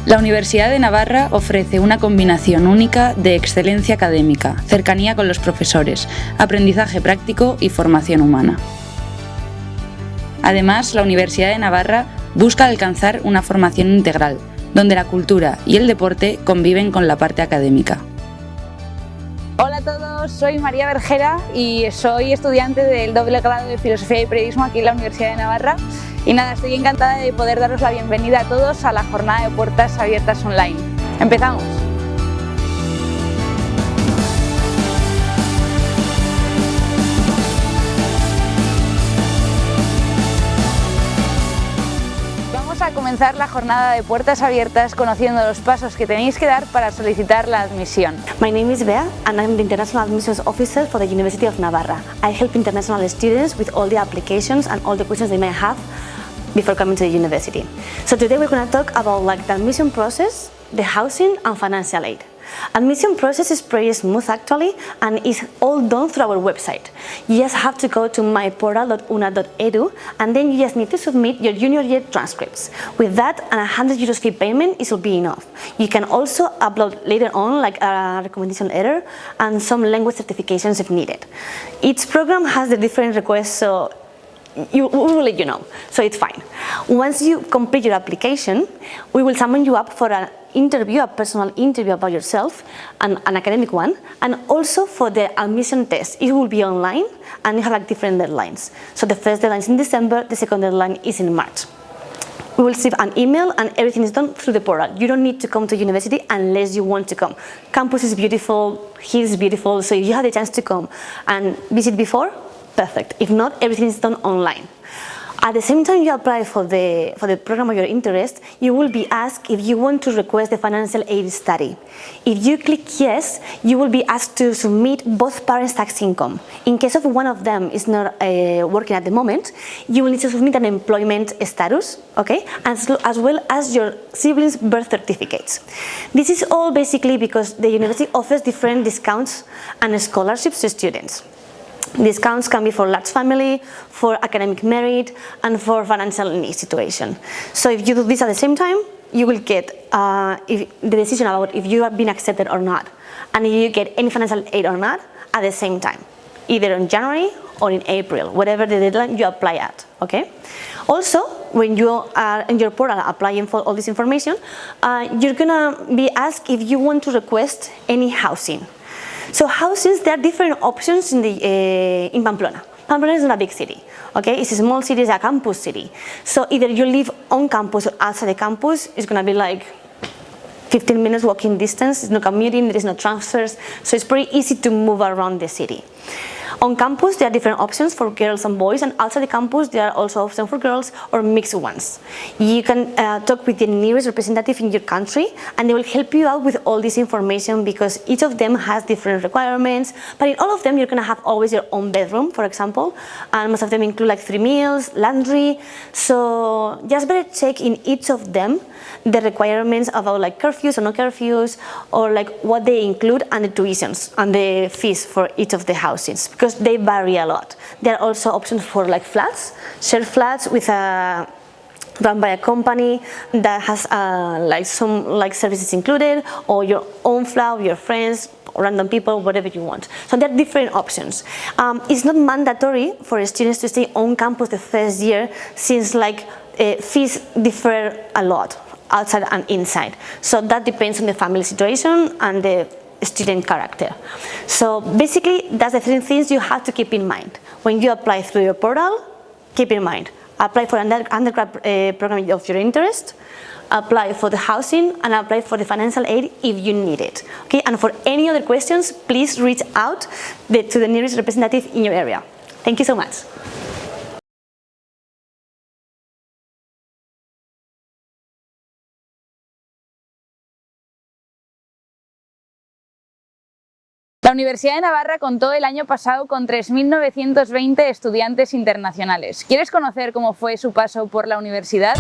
La Universidad de Navarra ofrece una combinación única de excelencia académica, cercanía con los profesores, aprendizaje práctico y formación humana. Además, la Universidad de Navarra busca alcanzar una formación integral, donde la cultura y el deporte conviven con la parte académica. Hola a todos, soy María Bergera y soy estudiante del doble grado de Filosofía y Periodismo aquí en la Universidad de Navarra. Y nada, estoy encantada de poder daros la bienvenida a todos a la jornada de puertas abiertas online. ¡Empezamos! Vamos a comenzar la jornada de puertas abiertas conociendo los pasos que tenéis que dar para solicitar la admisión. My name is Bea and I'm the International Admissions Officer for the University of Navarra. I help international students with all the applications and all the questions they may have before coming to the university. So today we're going to talk about the admission process, the housing and financial aid. Admission process is pretty smooth actually and is all done through our website. You just have to go to myportal.una.edu and then you just need to submit your junior year transcripts. With that, an 100 euros fee payment will be enough. You can also upload later on a recommendation letter and some language certifications if needed. Each program has the different requests, so we will let you know, so it's fine. Once you complete your application, we will summon you up for an interview, a personal interview about yourself, an academic one, and also for the admission test. It will be online and you have different deadlines. So the first deadline is in December, the second deadline is in March. We will receive an email and everything is done through the portal. You don't need to come to university unless you want to come. Campus is beautiful, here is beautiful, so if you have the chance to come and visit before, perfect. If not, everything is done online. At the same time you apply for the program of your interest, you will be asked if you want to request the financial aid study. If you click yes, you will be asked to submit both parents' tax income. In case of one of them is not working at the moment, you will need to submit an employment status, okay, as well as your siblings' birth certificates. This is all basically because the university offers different discounts and scholarships to students. Discounts can be for large family, for academic merit, and for financial need situation. So if you do this at the same time, you will get the decision about if you have been accepted or not, and if you get any financial aid or not at the same time, either in January or in April, whatever the deadline you apply at, okay? Also, when you are in your portal applying for all this information, you're gonna be asked if you want to request any housing. So housings, there are different options in Pamplona. Pamplona is not a big city, okay? It's a small city, it's a campus city. So either you live on campus or outside the campus, it's gonna be 15 minutes walking distance, there's no commuting, there is no transfers, so it's pretty easy to move around the city. On campus, there are different options for girls and boys, and outside the campus, there are also options for girls or mixed ones. You can talk with the nearest representative in your country, and they will help you out with all this information because each of them has different requirements, but in all of them, you're gonna have always your own bedroom, for example, and most of them include 3 meals, laundry, so just better check in each of them the requirements about curfews or no curfews, or what they include and the tuitions and the fees for each of the housings, because they vary a lot. There are also options for flats, shared flats with run by a company that has some services included, or your own flat with your friends, random people, whatever you want. So there are different options. It's not mandatory for students to stay on campus the first year, since fees differ a lot outside and inside. So that depends on the family situation and the student character. So basically, that's the 3 things you have to keep in mind. When you apply through your portal, keep in mind, apply for an undergrad program of your interest, apply for the housing, and apply for the financial aid if you need it. Okay? And for any other questions, please reach out to the nearest representative in your area. Thank you so much. La Universidad de Navarra contó el año pasado con 3.920 estudiantes internacionales. ¿Quieres conocer cómo fue su paso por la universidad?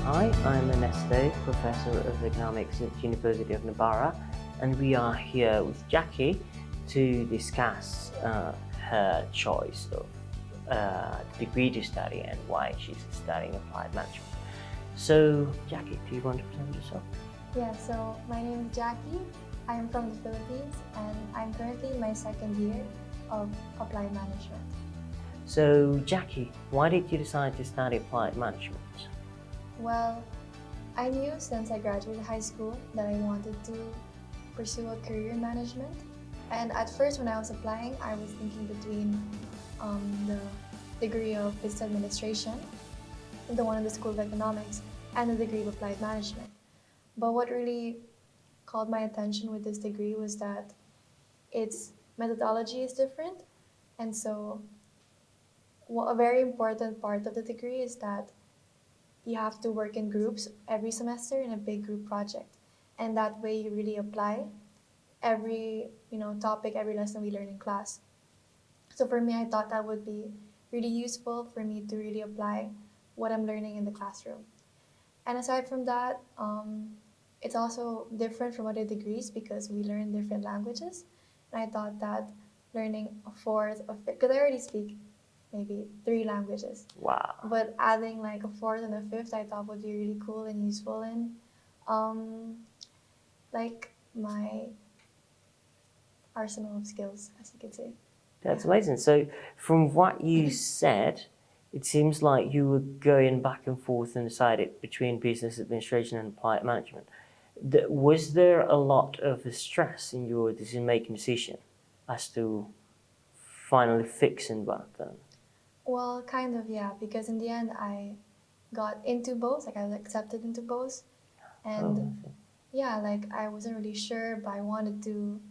Hi, I'm Ernesto, Professor of Economics at the University of Navarra, and we are here with Jackie to discuss her choice of degree to study and why she's studying applied management. So, Jackie, do you want to present yourself? Yeah, so my name is Jackie. I'm from the Philippines and I'm currently in my second year of applied management. So, Jackie, why did you decide to study applied management? Well, I knew since I graduated high school that I wanted to pursue a career in management. And at first when I was applying, I was thinking between the degree of business administration, the one in the School of Economics, and the degree of applied management. But what really called my attention with this degree was that its methodology is different. And so a very important part of the degree is that you have to work in groups every semester in a big group project. And that way you really apply every topic, every lesson we learn in class. So for me, I thought that would be really useful for me to really apply what I'm learning in the classroom. And aside from that, it's also different from other degrees because we learn different languages. And I thought that learning a fourth of it, because I already speak maybe 3 languages. Wow. But adding like a fourth and a fifth, I thought would be really cool and useful in like my arsenal of skills, as you could say. That's amazing. So, from what you said, it seems like you were going back and forth and decided between business administration and applied management. Was there a lot of stress in your decision-making decision as to finally fixing that then? Well, kind of, yeah, because in the end I got into both, like I was accepted into both. And yeah, like I wasn't really sure, but I wanted to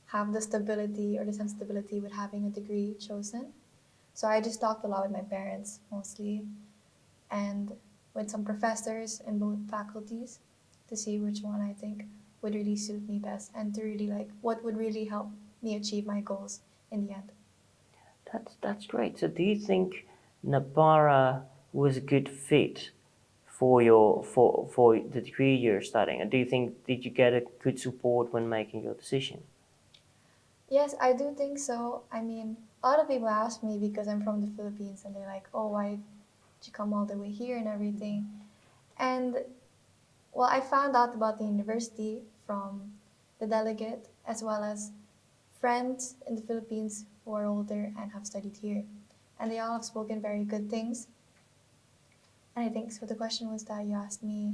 have the stability or the sensibility with having a degree chosen. So I just talked a lot with my parents mostly and with some professors in both faculties to see which one I think would really suit me best and to really like what would really help me achieve my goals in the end. That's great. So, do you think Navarra was a good fit for the degree you're studying? And do you think did you get a good support when making your decision? Yes, I do think so. I mean, a lot of people ask me because I'm from the Philippines and they're like, oh, why did you come all the way here and everything? And well, I found out about the university from the delegate as well as friends in the Philippines who are older and have studied here. And they all have spoken very good things. And I think so. The question was that you asked me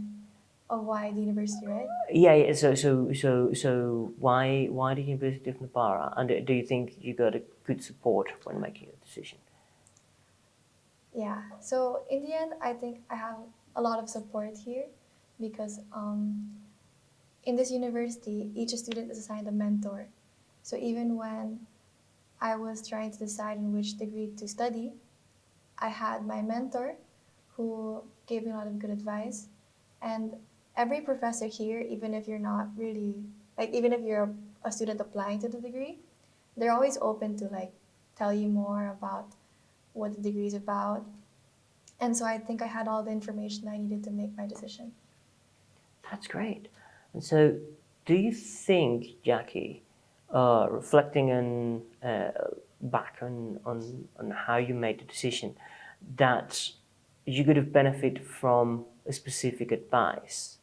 of why the university, right? Yeah. So why the University of Navarra? And do you think you got a good support when making a decision? Yeah. So in the end, I think I have a lot of support here because in this university, each student is assigned a mentor. So even when I was trying to decide in which degree to study, I had my mentor who gave me a lot of good advice. And every professor here, even if you're not really, like even if you're a student applying to the degree, they're always open to like tell you more about what the degree is about. And so I think I had all the information I needed to make my decision. That's great. And so, do you think, Jackie, reflecting on back on how you made the decision, that you could have benefited from a specific advice?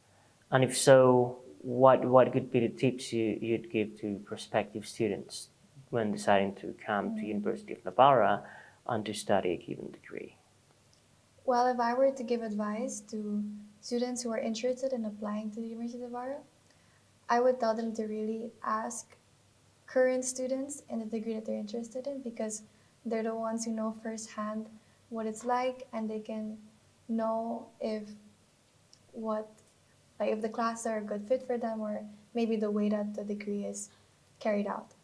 And if so, what could be the tips you'd give to prospective students when deciding to come to University of Navarra and to study a given degree? Well, if I were to give advice to students who are interested in applying to the University of Navarra, I would tell them to really ask current students in the degree that they're interested in because they're the ones who know firsthand what it's like and they can know if the classes are a good fit for them or maybe the way that the degree is carried out.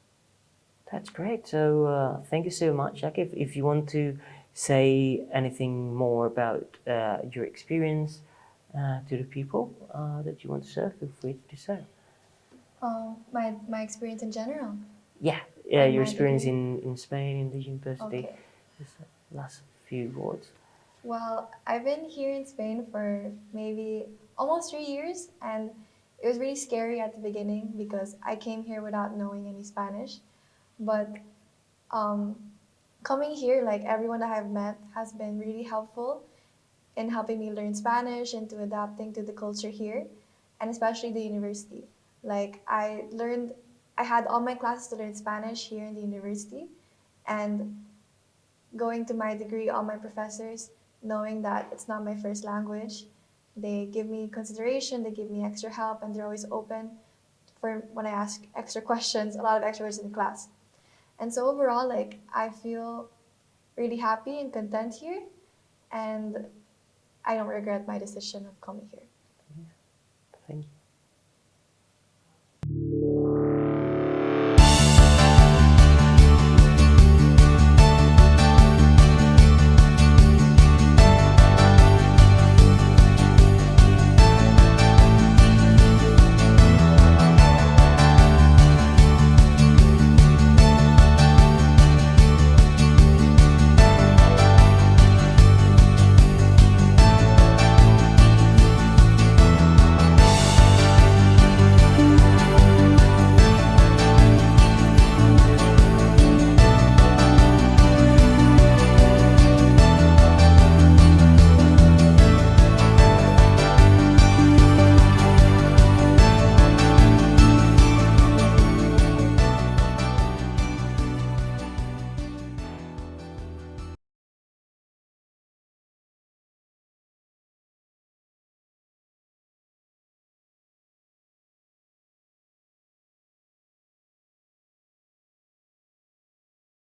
That's great. So thank you so much, Jackie. If you want to say anything more about your experience to the people that you want to serve, feel free to do so. My experience in general. Yeah, And your my experience degree? in Spain, in the university. Okay. Just the last few words. Well, I've been here in Spain for maybe almost 3 years, and it was really scary at the beginning because I came here without knowing any Spanish. But coming here, like everyone that I've met has been really helpful in helping me learn Spanish and to adapting to the culture here, and especially the university. Like I had all my classes to learn Spanish here in the university, and going to my degree, all my professors, knowing that it's not my first language, they give me consideration, they give me extra help, and they're always open for when I ask extra questions, a lot of extra questions in class. And so overall, like I feel really happy and content here, and I don't regret my decision of coming here. Thank you.